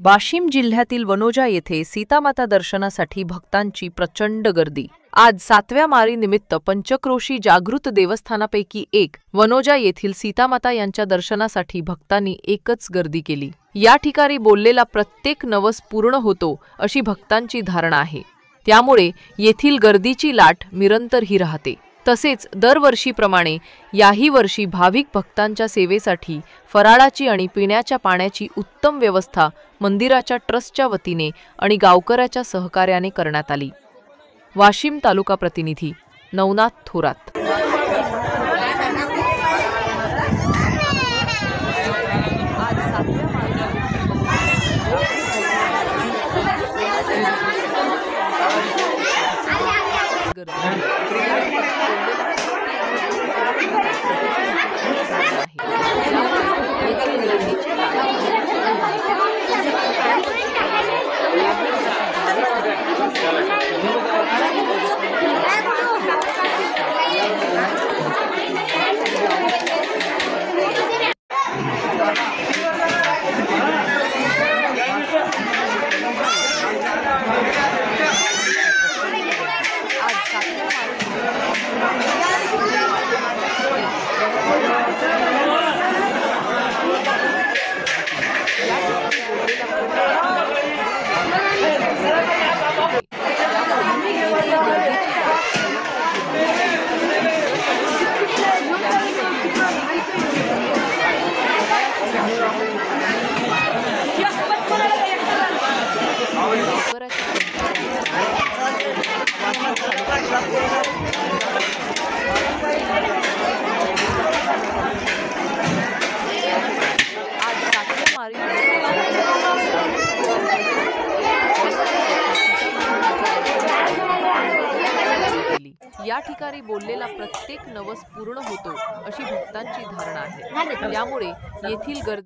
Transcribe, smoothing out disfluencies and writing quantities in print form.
वाशिम जिल्ह्यातील वनोजा येथे सीतामाता दर्शनासाठी भक्तांची प्रचंड गर्दी। आज 7व्या मारी निमित्त पंचक्रोशी जागृत देवस्थानापैकी एक वनोजा येथील सीतामाता यांच्या दर्शनासाठी भक्तांनी एकच गर्दी केली। या ठिकाणी बोललेला प्रत्येक नवस पूर्ण होतो अशी भक्तांची धारणा आहे। त्यामुळे येथील गर्दीची लाट निरंतरही राहते। तसेच दरवर्षीप्रमाणे याही वर्षी भाविक भक्तांच्या सेवेसाठी फराळाची आणि पिण्याच्या पाण्याची उत्तम व्यवस्था मंदिराच्या ट्रस्टच्या वतीने आणि गावकऱ्याच्या सहकार्याने करण्यात आली। वाशिम तालुका प्रतिनिधी नवनाथ थोरात। या ठिकाणी बोललेला प्रत्येक नवस पूर्ण होतो अशी भक्तांची धारणा आहे। त्यामुळे येथील गर्दी